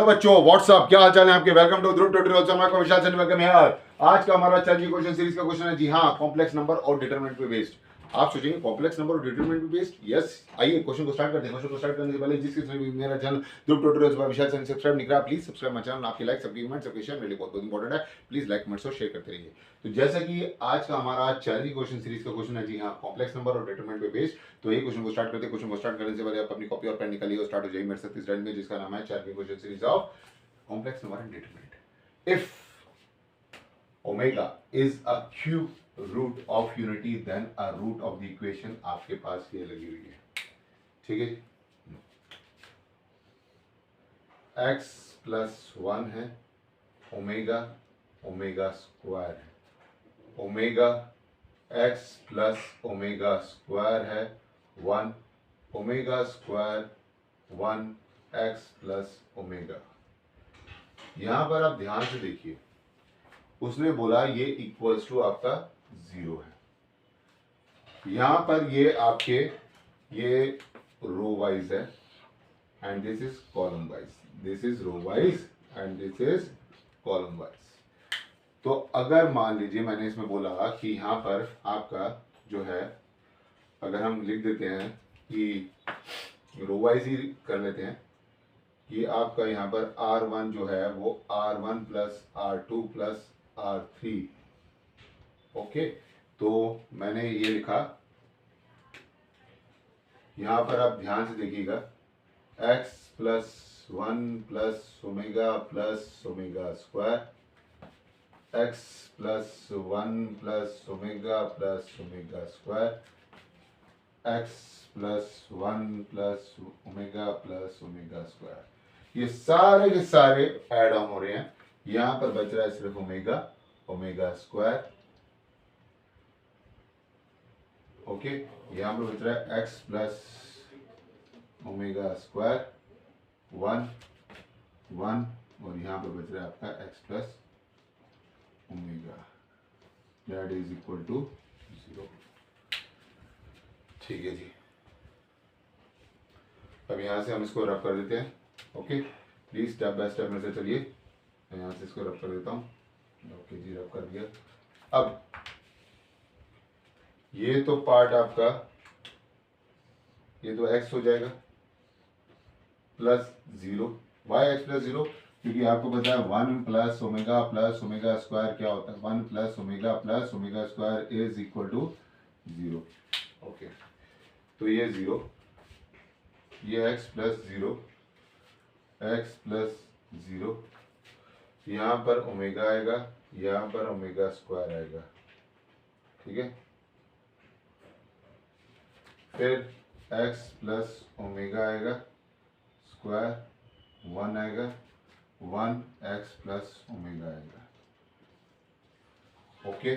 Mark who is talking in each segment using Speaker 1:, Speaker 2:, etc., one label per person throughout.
Speaker 1: Hello बच्चों, WhatsApp, क्या हाल चाल है आपके। Welcome to Dhruv tutorials. मैं विशाल चंद्र वेलकम है यार। आज का हमारा चैलेंजिंग क्वेश्चन सीरीज का क्वेश्चन है जी हाँ, कॉम्प्लेक्स नंबर और डिटरमिनेंट पे बेस्ड। आप सोचेंगे कॉम्प्लेक्स नंबर और डिटरमिनेंट पे बेस्ड, यस। आइए क्वेश्चन को स्टार्ट करते हैं। क्वेश्चन को स्टार्ट करने से पहले जिस किसी ने भी मेरा चैनल ध्रुव ट्यूटोरियल्स बाय विशाल चंद्र सब्सक्राइब नहीं करा, प्लीज सब्सक्राइब माय चैनल। आपके लाइक, सबके कमेंट, सबके शेयर मेरे लिए बहुत बहुत इंपॉर्टेंट है। प्लीज लाइक, कमेंट्स और शेयर करते रहिए। तो जैसा कि आज का हमारा चैलेंजिंग क्वेश्चन सीरीज का क्वेश्चन है जी हाँ, कॉम्प्लेक्स नंबर और डिटरमिनेंट पे बेस्ड। तो ये क्वेश्चन को स्टार्ट करते हैं। क्वेश्चन को स्टार्ट करने से पहले आप अपनी कॉपी और पेन निकालिए और स्टार्ट हो जाइए मेरे साथ इस स्लाइड में, जिसका नाम है challenging question series of complex number and determinant. If omega is a cube root of unity, then a root of the equation आपके पास ये लगी हुई है, ठीक है। x प्लस 1 है, ओमेगा ओमेगा स्क्वायर है, omega x plus omega square है 1, omega square 1 x plus omega. यहां पर आप ध्यान से देखिए, उसने बोला ये इक्वल्स टू आपका 0 है। यहां पर ये आपके ये रो वाइज है and this is column wise, this is row wise and this is column wise. तो अगर मान लीजिए मैंने इसमें बोला कि यहां पर आपका जो है, अगर हम लिख देते हैं कि रो वाइज ही कर लेते हैं कि आपका यहाँ पर R1 जो है वो R1 plus R2 plus R3, okay. तो मैंने ये लिखा, यहाँ पर आप ध्यान से देखिएगा, x plus 1 plus omega square, x plus 1 plus omega square, x plus 1 plus omega square. ये सारे के सारे ऐड ऑन हो रहे हैं। यहां पर बच रहा है सिर्फ ओमेगा ओमेगा स्क्वायर, ओके। यहां पर बच रहा है x प्लस ओमेगा स्क्वायर 1 1, और यहां पर बच रहा है आपका x plus omega, that is equal to 0, ठीक है जी। अब यहां से हम इसको रब कर देते हैं, okay. Please step by step मेरे से चलिए। मैं यहाँ से इसको रब कर देता हूँ, ओके जी, रब कर दिया। अब ये तो पार्ट आपका, ये तो x हो जाएगा प्लस 0, वाई एक्स प्लस 0, क्योंकि आपको पता है 1 प्लस ओमेगा स्क्वायर क्या होता है, 1 plus omega square is equal to 0, okay. तो ये 0, ये x प्लस 0, x प्लस 0, यहाँ पर ओमेगा आएगा, यहाँ पर ओमेगा स्क्वायर आएगा, ठीक है। फिर x प्लस ओमेगा आएगा, स्क्वायर 1 आएगा, 1 x प्लस ओमेगा आएगा, ओके।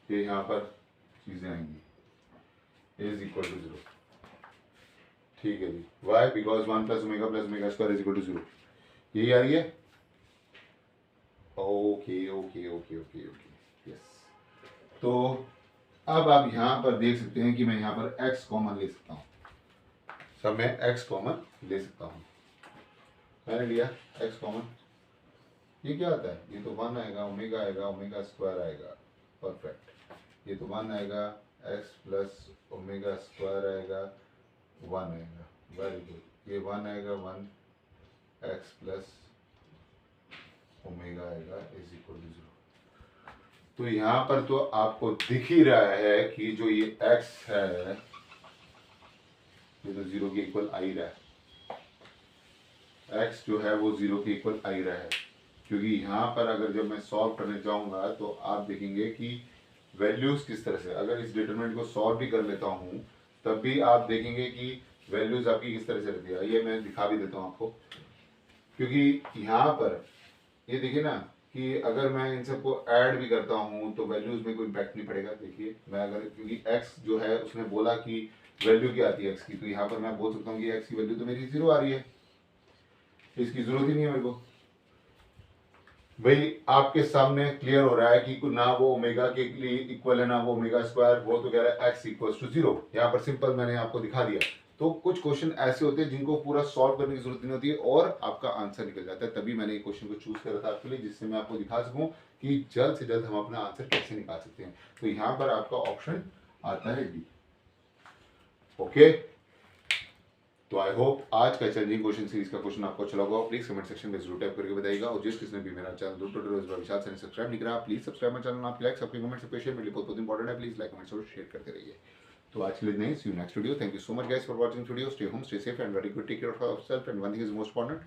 Speaker 1: ये यहाँ पर चीजें आएंगी, इज इक्वल टू 0, ठीक है जी। Why because 1 plus omega square is equal to 0, यही आ रही है, okay okay okay okay okay, yes. तो अब आप यहाँ पर देख सकते हैं कि मैं यहाँ पर x कॉमन ले सकता हूँ, सब मैं x कॉमन ले सकता हूँ। मैंने लिया x कॉमन, ये क्या आता है, ये तो 1 आएगा, ओमेगा स्क्वायर आएगा, परफेक्ट। ये तो 1 आएगा, x प्लस ओमेगा स्क्वायर आएगा, 1 आएगा, वेरी गुड। ये 1 आएगा, 1 x प्लस ओमेगा आएगा इज इक्वल टू 0। तो यहाँ पर तो आपको दिख ही रहा है कि जो ये x है ये तो 0 के इक्वल आ ही रहा है, x जो है वो 0 के इक्वल आ ही रहा है, क्योंकि यहाँ पर अगर जब मैं सॉल्व करने जाऊंगा तो आप देखेंगे कि वैल्यूज किस तरह से, अगर इस डिटरमिनेंट को सॉल्व भी कर लेता हूँ तब भी आप देखेंगे कि वैल्यूज आपकी किस तरह से रहती है। ये मैं दिखा भी देता हूँ आपको, क्योंकि यहाँ पर ये देखिए ना कि अगर मैं इन सबको ऐड भी करता हूँ तो वैल्यूज में कोई इम्पैक्ट नहीं पड़ेगा। देखिए मैं अगर, क्योंकि x जो है उसने बोला कि वैल्यू क्या आती है x की, तो यहाँ पर मैं बोल सकता हूँ कि x की वैल्यू तो मेरी 0 आ रही है, इसकी जरूरत ही नहीं है मेरे को। भाई आपके सामने क्लियर हो रहा है कि ना वो ओमेगा के लिए इक्वल है ना वो ओमेगा स्क्वायर, वो तो कह रहा है x इक्वल्स टू 0। यहाँ पर सिंपल मैंने आपको दिखा दिया तो कुछ क्वेश्चन ऐसे होते हैं जिनको पूरा सॉल्व करने की जरूरत नहीं होती है और आपका आंसर निकल जाता है। तभी मैंने ये क्वेश्चन को चूज करा था आपके लिए, जिससे मैं आपको दिखा सकूं कि जल्द से जल्द हम अपना आंसर कैसे निकाल सकते हैं। तो यहाँ पर आपका ऑप्शन आता है डी। ओके, तो आई होप आज का चैलेंजिंग क्वेश्चन सीरीज का क्वेश्चन आपको अच्छा लगा। प्लीज कमेंट सेक्शन में जरूर टाइप करके बताइएगा। और जिस किसने भी मेरा चैनल विशाल से सब्सक्राइब नहीं करा, प्लीज सब्सक्राइब माय चैनल। आपके लाइक्स, आपके कमेंट्स आपके शेयर मेरे लिए बहुत इंपॉर्टेंट है। प्लीज लाइक कमेंट्स और शेयर करते रहिए। तो आज के लिए नहीं, see you next video. Thank you so much guys for watching video. Stay home, stay safe and very good, take care of yourself and one thing is most important,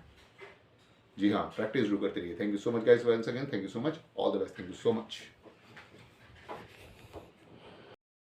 Speaker 1: जी हाँ, प्रैक्टिस जरूर करते रहिए। Thank you so much guys once again, thank you so much, all the best, thank you so much.